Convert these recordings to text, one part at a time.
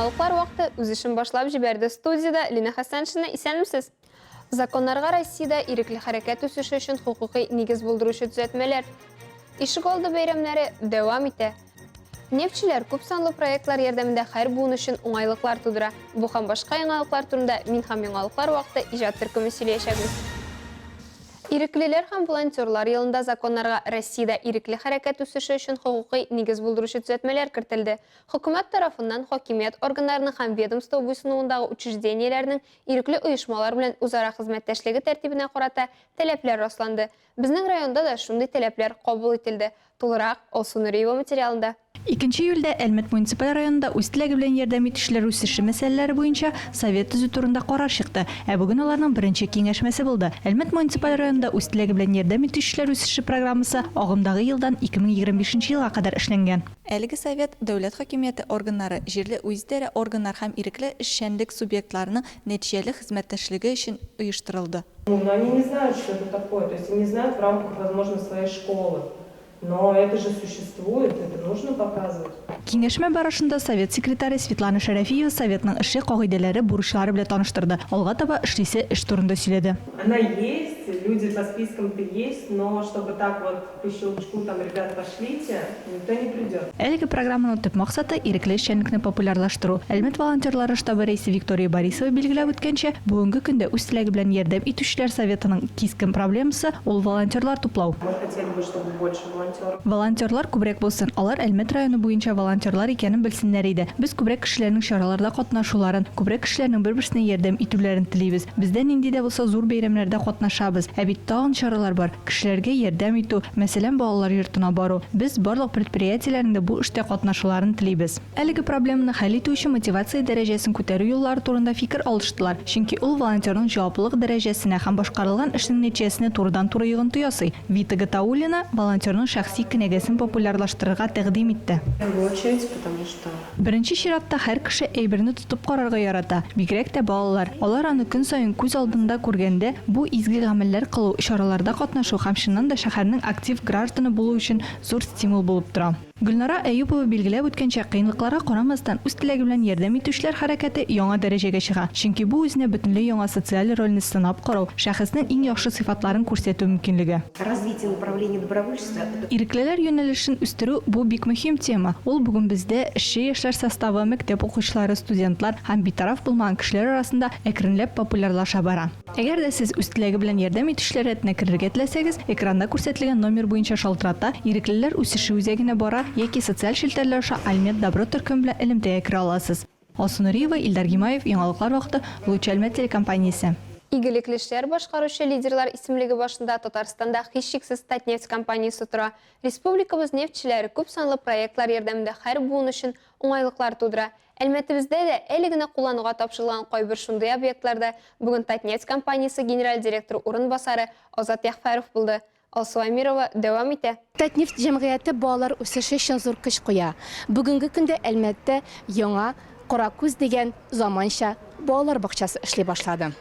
Яңалыклар вакыты үз эшен башлап җибәрде. Студияда Лина Хасаншина, исәнмесез? Законнарга Россиядә ирекле хәрәкәт үсеше өчен хукукый нигез булдыручы төзәтмәләр. Ишек алды бәйрәмнәре дәвам итә. Нефтчеләр күп санлы проектлар ярдәмендә һәр буын өчен уңайлыклар тудыра. Бу һәм башка яңалыклар турында мин һәм яңалыклар вакыты иҗат төркеме сөйләячәкбез. Иреклеләр һәм волонтерлар елында законнарга Россиядә ирекле хәрәкәт үсеше өчен хукукый нигез булдыручы төзәтмәләр кертелде. Хөкүмәт тарафыннан хакимият органнарының һәм ведомство буйсынуындагы учреждениеләрнең ирекле оешмалар белән үзара хезмәттәшлеге тәртибенә карата таләпләр расланды. Безнең районда да шундый таләпләр кабул ителде. Тулырак Алсу Нуриева материалында. 2 июльдә Әлмәт муниципаль районында үз теләге белән ярдәм итүчеләр үсеше мәсьәләләре буенча совет төзү турында карар чыкты. Бүген аларның беренче киңәшмәсе булды. Әлмәт муниципаль районында үз теләге белән ярдәм итүчеләр үсеше программасы агымдагы елдан 2025 елга кадәр эшләнгән. Әлеге совет дәүләт хакимияте органнары, җирле үзидарә органнар һәм ирекле эшчәнлек субъектларының нәтиҗәле хезмәттәшлеге өчен оештырылды. Но они не знают, что это такое, то есть они знают в рамках, возможно, своей школы. Но это же существует, это нужно показывать. Киңәшмә барышында совет секретаре Светлана Шарафиева советның эше кагыйдәләре, бурычлары белән таныштырды. Алга таба эшлисе эш турында сөйләде. Она есть, люди по спискам-то есть, но чтобы так вот по щелчку там, ребят, пошлите, никто не придет. Әлеге программаның төп максаты ирекле эшчәнлекне популярлаштыру. Әлмәт волонтерлары штабы рәисе Виктория Борисова билгеләп үткәнчә, бүгенге көндә үз теләге белән ярдәм итүчеләр советының кискен проблемасы ул волонтерлар туплау. Мы хотели бы, чтобы больше волонтеров. Волонтерлар күбрәк булсын. Алар Әлмәт районы буенча волонтерлар икәнен белсеннәр иде. Без күбрәк кешеләрнең чараларда катнашуларын, күбрәк кешеләрнең бер-берсенә ярдәм итүләрен телибез. Бездә нинди дә булса зур бәйрәмнәрдә катнашабыз. Бит тагын чаралар бар. Кешеләргә ярдәм итү, мәсәлән, балалар йортына бару. Без барлык предприятиеләрендә бу эштә катнашуларын телибез. Әлеге проблеманы хәл итү өчен мотивация дәрәҗәсен күтәрү юллары турында фикер алыштылар. Чөнки ул волонтерның җаваплылык дәрәҗәсенә һәм башкарылган эшнең нәтиҗәсенә турыдан-туры йогынты ясый. Вита Гатаулина волонтерның шәхси кенәгәсен популярлаштырырга тәкъдим итте. Беренче чиратта һәр кеше әйберне тотып карарга ярата. Бигрәк тә балалар. Алар аны көн саен күз алдында күргәндә, бу изге гамәлләр кылу, чараларда катнашу һәм шуннан да шәһәрнең актив гражданы булу өчен зур стимул булып тора. Гөлнара Әюпова билгеләп үткәнчә, кыенлыкларга карамастан үз теләге белән ярдәм итүчеләр хәрәкәте яңа дәрәҗәгә чыга. Чөнки бу үзенә бөтенләй яңа социаль рольне сынап карау, шәхеснең иң яхшы сыйфатларын күрсәтү мөмкинлеге. Развитие направления добровольчества. Иреклеләр юнәлешен үстерү бу бик мөһим тема. Ул бүген бездә эшче яшьләр составы, мәктәп укучылары, студентлар һәм битараф булмаган кешеләр арасында әкренләп популярлаша бара. Әгәр дә сез үз теләге белән ярдәм итүчеләр рәтенә керергә теләсәгез, экранда күрсәтелгән номер буенча шалтырата, иреклеләр үсеше үзәгенә бара яки социаль шелтәрләр аша Әлмәт Добро төркеме белән элемтәгә кирә аласыз. Алсу Нуриева, Илдар Гимаев, Яңалыклар вакыты, Лучи Әлмәт телекомпаниясе. Игелекле эшләр башкаручы лидерлар исемлеге башында Татарстанда һичшиксез Татнефть компаниясе тора. Республикабыз нефтчеләре күп санлы проектлар ярдәмендә һәр буын өчен уңайлыклар тудыра. Әлмәтебездә дә әле генә куллануга тапшырылган кайбер шундый объектларда бүген Татнефть компаниясе генераль директоры урынбасары Азат Яхфәров булды. Алсу Амирова дәвам итә. Татнефть җәмгыяте балалар үсеше өчен зур көч куя. Бүгенге көндә Әлмәттә яңа Каракүз дигән заманча балалар бакчасы эшли башлады.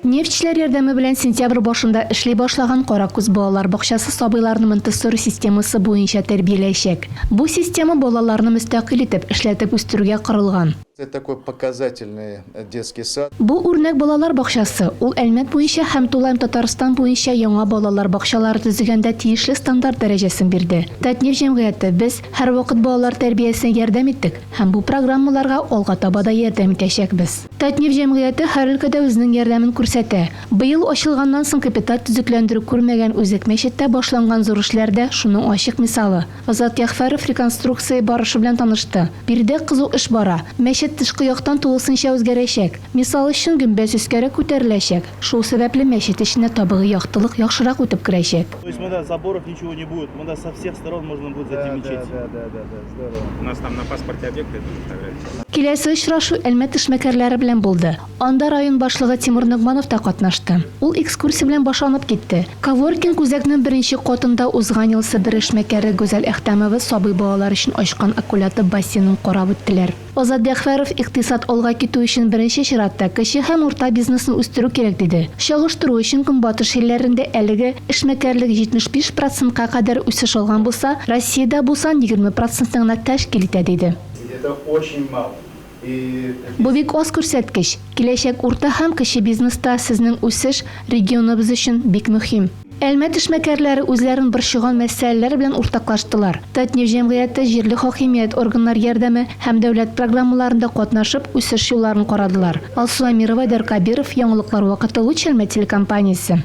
Нефтчеләр ярдәме белән сентябрь башында эшли башлаган Каракүз балалар бакчасы сабыйларны Монтессори системасы буенча тәрбияләячәк. Бу система балаларны мөстәкыйль итеп эшләтеп үстерүгә корылган. Это такой показательный детский сад. Бу үрнәк балалар бакчасы. Ул Әлмәт буенча һәм Тулайм Татарстан буенча яңа балалар бакчалары төзегәндә тиешле стандарт дәрәҗәсен бирде. Татнефть җәмгыяте без һәр вакыт балалар тәрбиясенә ярдәм иттек һәм бу программаларга алга таба да ярдәм итәчәкбез. Татнефть җәмгыяте һәр өлкәдә үзенең ярдәмен күрсәтә. Быел ачылганнан соң капиталь төзекләндерү күрмәгән Үзәк мәчеттә башланган зур эшләрдә шуның ачык мисалы. Азат Яхфәров реконструкция барышы белән танышты. Биредә кызу эш бара. Мәчет тышкы яктан тулысынча үзгәрәчәк. Мисал өчен гөмбәз өскәрә күтәреләчәк. Шул сәбәпле мәчет эченә табыгы яктылык яхшырак үтеп керәчәк. То есть мы заборов ничего не будет, мы со всех сторон можно будет зайти в мечеть. Здорово. У нас там на паспорте объекты фотографии. Киләсе очрашу Әлмәт эшмәкәрләре белән булды. Анда район башлыгы Тимур Нугманов та катнашты. Ул экскурсия белән башланып китте. Коворкинг үзәкнең беренче катында узган ел Себер эшмәкәре Гүзәл Әхтәмова сабый балалар өчен ачкан аккуляты бассейнын карап үттеләр. Азат Яхфәров Әбүбәкәров икътисад алга китү өчен беренче чиратта кече һәм урта бизнесны үстерү кирәк диде. Чагыштыру өчен Көнбатыш илләрендә әлеге эшмәкәрлек 75%-ка кадәр үсеш алган булса, Россиядә бу сан 20% гына тәшкил итә диде. Это очень мало. Бу бик аз күрсәткеч. Киләчәк урта һәм кече бизнеста сезнең үсеш регионыбыз өчен бик мөһим. Әлмәт эшмәкәрләре үзләрен борчыган мәсьәләләр белән уртаклаштылар. Татнефть җәмгыяте җирле хакимият органнар ярдәме һәм дәүләт программаларында катнашып үсеш юлларын карадылар. Алсу Амирова, Айдар Кабиров, Яңалыклар вакыты, Лучелмә телекомпаниясе.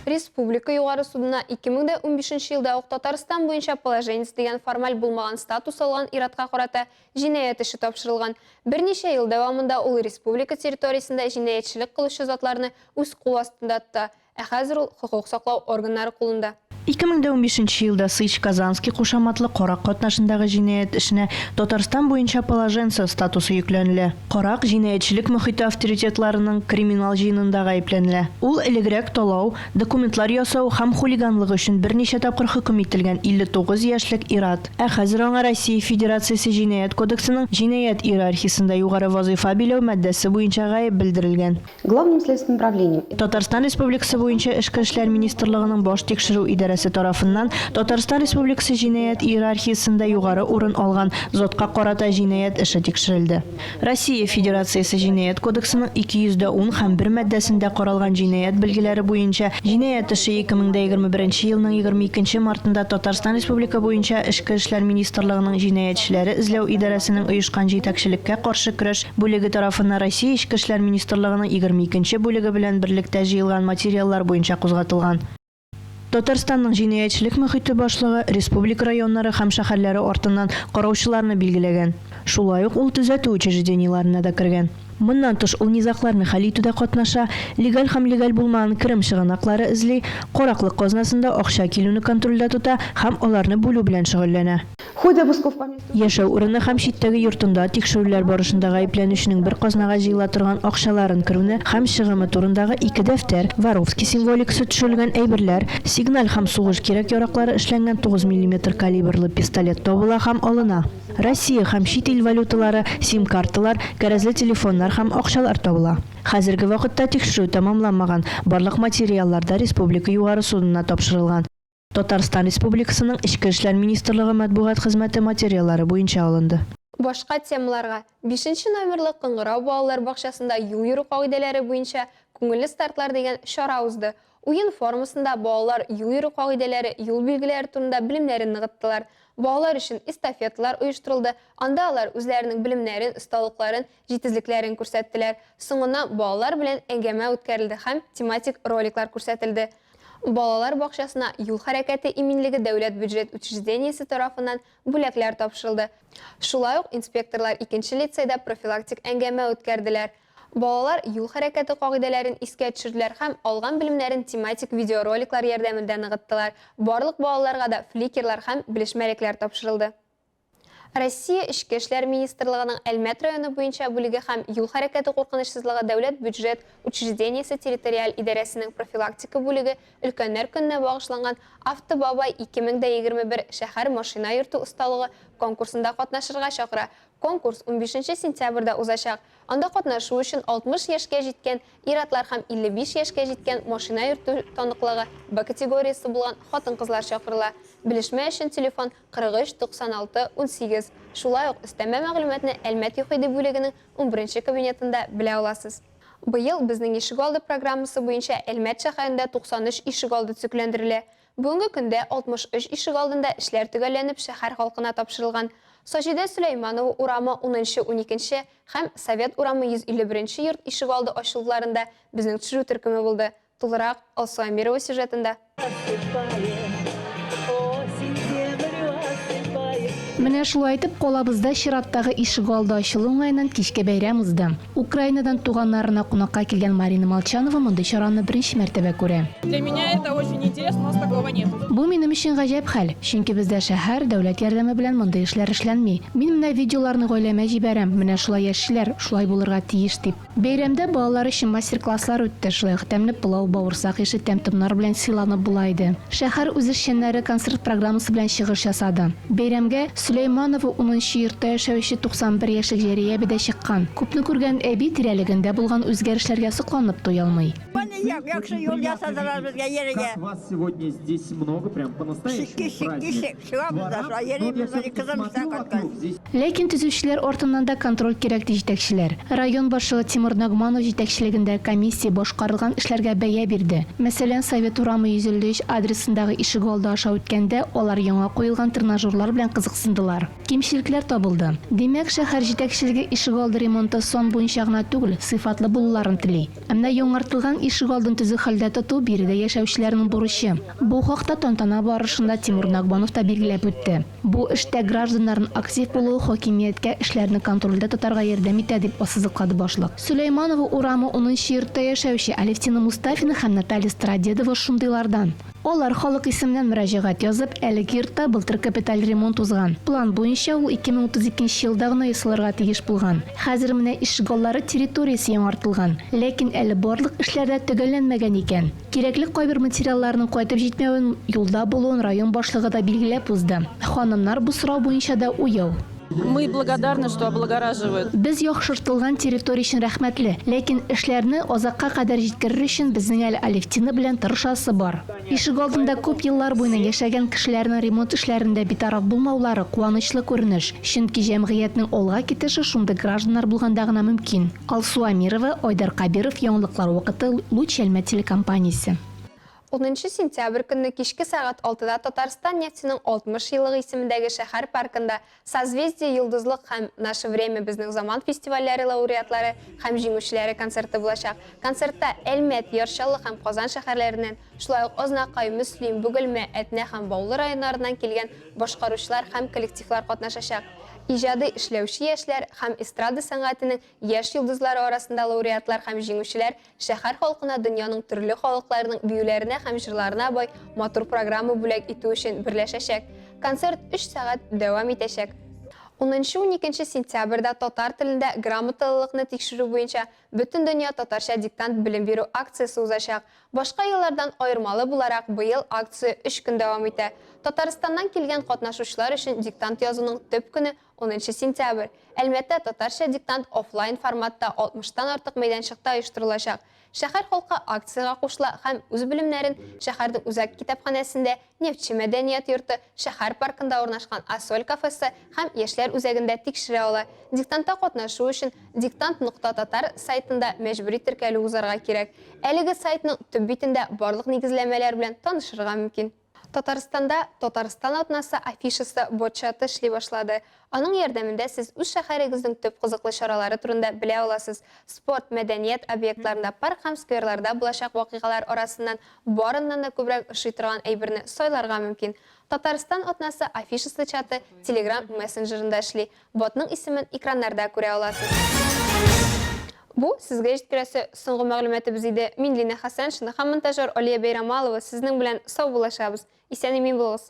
Республика югары судына 2015 елда ук Татарстан буенча положение дигән формаль булмаган статус алган иратка карата җинаять эше тапшырылган. Берничә ел дәвамында ул республика территориясендә җинаятьчелек кылучы затларны үз кул астында тотты. Ә хәзер ул хокук саклау органнары кулында. 2015 елда Сыч-Казанский кушаматлы Корак катнашындагы җинаять эшенә Татарстан буенча положенция статусы йөкләнелә. Корак җинаятьчелек мөхите авторитетларының криминал җыенында гаепләнелә. Ул элегрәк талау, документлар ясау һәм хулиганлык өчен берничә тапкыр хөкем ителгән 59 яшьлек ир-ат. Ә хәзер аңа Россия Федерациясе җинаять кодексының җинаять иерархиясендә югары вазыйфа биләү маддәсе буенча гаеп белдерелгән. Главным следственным управлением Татарстан Республикасы буенча Эшке эшләр министрлыгының баш тикшерү идарәсе тарафыннан Татарстан Республикасы җинаять иерархиясендә югары урын алган затка карата җинаять эше тикшерелде. Россия Федерациясе җинаять кодексының 210 һәм 1 маддәсендә каралган җинаять белгеләре буенча җинаять эше 2021 елның 22 мартында Татарстан Республика буенча Эшке эшләр министрлыгының җинаятьчеләре эзләү идарәсенең оешкан җитәкчелеккә каршы көрәш бүлеге тарафыннан Россия Эшке эшләр министрлыгының 22 бүлеге белән берлектә җыелган материаллар буенча кузгатылган. Татарстанның җинаятьчелек мөхите башлыгы республика районнары һәм шәһәрләре артыннан караучыларны билгеләгән. Шулай ук ул төзәтү учреждениеларына да кергән. Моннан тыш ул низакларны хәл итүдә катнаша, легаль һәм легаль булмаган керем чыганаклары эзли, караклык казнасында акча килүне контрольдә тота һәм аларны бүлү белән шөгыльләнә. в ходе обысков по месту Яшәү урыны һәм читтәге йортында тикшерүләр барышында гаепләнүченең бер казнага җыела торган акчаларын керүне һәм чыгымы турындагы 2 дәфтәр, Воровский символикасы төшерелгән әйберләр, сигналь һәм сугыш кирәк яраклары эшләнгән 9 мм калибрлы пистолет табыла һәм алына. Россия һәм чит ил валюталары, сим-карталар, кәрәзле телефоннар һәм акчалар табыла. Хәзерге вакытта тикшерү тәмамланмаган, барлык материаллар республика югары судына тапшырылган. Татарстан Республикасының Эчке эшләр министрлыгы матбугат хезмәте материаллары буенча алынды. Башка темаларга 5 номерлы Кыңгырау балалар бакчасында юл йөрү кагыйдәләре буенча күңелле стартлар дигән чара узды. Уен формасында балалар юл йөрү кагыйдәләре, юл билгеләре турында белемнәрен ныгыттылар. Балалар өчен эстафеталар оештырылды. Анда алар үзләренең белемнәрен, осталыкларын, җитезлекләрен күрсәттеләр. Соңына балалар белән әңгәмә үткәрелде һәм тематик роликлар күрсәтелде. Балалар бакчасына юл хәрәкәте иминлеге дәүләт бюджет учреждениесе тарафыннан бүләкләр тапшырылды. Шулай ук инспекторлар 2нче лицейда профилактик әңгәмә үткәрделәр. Балалар юл хәрәкәте кагыйдәләрен искә төшерделәр һәм алган белемнәрен тематик видеороликлар ярдәмендә ныгыттылар. Барлык балаларга да фликерлар һәм белешмәлекләр тапшырылды. Россия Эчке эшләр министрлыгының Әлмәт районы буенча бүлеге һәм юл хәрәкәте куркынычсызлыгы дәүләт бюджет учреждениесе территориаль идарәсенең профилактика бүлеге өлкәннәр көненә багышланган Автобабай 2021 шәһәр машина йөртү осталыгы конкурсында катнашырга чакыра. Конкурс 15 сентябрьдә узачак. Анда катнашу өчен 60 яшькә җиткән ир-атлар һәм 55 яшькә җиткән машина йөртү таныклыгы Б категориясе булган хатын-кызлар чакырыла. Белешмә өчен телефон 43 96 18. Шулай ук өстәмә мәгълүматны Әлмәт ЮХИДИ бүлегенең 11 кабинетында белә аласыз. Быел безнең ишегалды программасы буенча Әлмәт шәһәрендә 93 ишегалды төзекләндерелә. Бүгенге көндә 63 ишегалдында эшләр төгәлләнеп шәһәр халкына тапшырылган. Саҗидә Сөләйманова урамы 10-12 һәм Совет урамы 151 йорт ишегалды ачылуларында безнең төшерү төркеме булды. Тулырак Алсу Амирова сюжетында. Менә шулай итеп калабызда чираттагы ишегалды ачылу уңаеннан кичке бәйрәм узды. Украинадан туганнарына кунакка килгән Марина Молчанова мондай чараны беренче мәртәбә күрә. Для меня это очень интересно, у нас такого нет. Бу минем өчен гаҗәп хәл, чөнки бездә шәһәр дәүләт ярдәме белән мондай эшләр эшләнми. Мин менә видеоларны гаиләмә җибәрәм, менә шулай яшьләр, шулай булырга тиеш дип. Бәйрәмдә балалар өчен мастер-класслар үтте, шулай ук тәмле пылау, бавырсак ише тәм-томнар белән сыйланып була иде. Шәһәр үз эшчәннәре концерт программасы белән чыгыш ясады. Бәйрәмгә Сулейманова уның шиырта яшәүче 91 яшьлек Җәрия бедә чыккан. Күпне күргән әби тирәлегендә булган үзгәрешләргә сокланып туялмый. Яхшы юл ясадылар безгә йөрергә. Вас сегодня здесь много, прям по-настоящему праздник. Ләкин төзүчеләр артыннан да контроль кирәк ди җитәкчеләр. Район башлыгы Тимур Нагманов җитәкчелегендә комиссия башкарылган эшләргә бәя бирде. Мәсәлән, Совет урамы 153 адресындагы ишек алды аша үткәндә алар яңа куелган тренажерлар белән кызыксындылар. Кимчелекләр табылды. Димәк, шәһәр җитәкчелеге ишек алды ремонты сон буенча гына түгел, сыйфатлы булуларын тели. Әмма яңартылган ишек алдын төзү хәлдә тоту биредә яшәүчеләрнең бурычы. Бу хакта тантана барышында Тимур Нагманов та билгеләп үтте. Бу эштә гражданнарның актив булуы хакимияткә эшләрне контрольдә тотарга ярдәм итә дип ассызыклады башлык. Сулейманова урамы уның шиырта яшәүче Алевтина Мустафина һәм Наталья Страдедова шундыйлардан. Алар халык исеменнән мөрәҗәгать язып, әлеге йортта былтыр капиталь ремонт узган. План буенча ул 2032 елда гына ясалырга тиеш булган. Хәзер менә ишегаллары территориясе яңартылган, ләкин әле барлык эшләрдә төгәлләнмәгән икән. Кирәкле кайбер материалларның кайтып җитмәвен, юлда булуын район башлыгы да билгеләп узды. Ханымнар бу сорау буенча да уяу. Мы благодарны, что облагораживают. Без яхшыртылган территория өчен рәхмәтле, ләкин эшләрне азакка кадәр җиткерер өчен безнең әле Алевтина белән тырышасы бар. Ишек алдында күп еллар буена яшәгән кешеләрнең ремонт эшләрендә битараф булмаулары куанычлы күренеш, чөнки җәмгыятьнең алга китеше шундый гражданнар булганда гына мөмкин. Алсу Амирова, Айдар Кабиров, яңалыклар вакыты, Луч Әлмәт телекомпаниясе. 10 сентябрь көнне кичке сәгать 6-да Татарстан нефтенең 60 еллыгы исемендәге шәһәр паркында Созвездие йолдызлык һәм Наше время безнең заман фестивальләре лауреатлары һәм җиңүчеләре концерты булачак. Концертта Әлмәт, Ярчаллы һәм Казан шәһәрләреннән, шулай ук Ознакай, Мөслим, Бөгелмә, Әтнә һәм Баулы районнарыннан килгән башкаручылар һәм коллективлар катнашачак. Иҗади эшләүче яшьләр һәм эстрада сәнгатенең яшь йолдызлары арасында лауреатлар һәм җиңүчеләр шәһәр халкына дөньяның төрле халыкларының биюләренә һәм җырларына бай матур программа бүләк итү өчен берләшәчәк. Концерт 3 сәгать дәвам итәчәк. 10-12 сентябрьдә татар телендә грамоталылыкны тикшерү буенча бөтен дөнья татарча диктант белем бирү акциясе узачак. Башка еллардан аермалы буларак быел акция 3 көн дәвам итә. Татарстаннан килгән катнашучылар өчен диктант язуның төп көне 10 сентябрь. Әлбәттә, татарча диктант офлайн форматта 60-тан артык мәйданчыкта оештырылачак. Шәһәр халкы акцияга кушыла һәм үз белемнәрен шәһәрнең үзәк китапханәсендә, Нефтче мәдәният йорты, шәһәр паркында урнашкан Асоль кафесы һәм яшьләр үзәгендә тикшерә ала. Диктантта катнашу өчен diktant.tatar сайтында мәҗбүри теркәлү узарга кирәк. Әлеге сайтның төп битендә барлык нигезләмәләр белән танышырга мөмкин. Татарстанда Татарстан атнасы афишасы бот-чаты эшли башлады. Аның ярдәмендә сез үз шәһәрегезнең төп кызыклы чаралары турында белә аласыз. Спорт, мәдәният объектларында, парк һәм скверларда булачак вакыйгалар арасыннан барыннан да күбрәк ошый торган әйберне сайларга мөмкин. Татарстан атнасы афишасы чаты Telegram мессенджерында эшли. Ботның исемен экраннарда күрә аласыз. Бу сезгә җиткерәсе соңгы мәгълүматыбыз иде. Мин Лина Хәсән, һәм монтажер Алия Бәйрамалова сезнең белән сау булашабыз. Исән-имин булыгыз.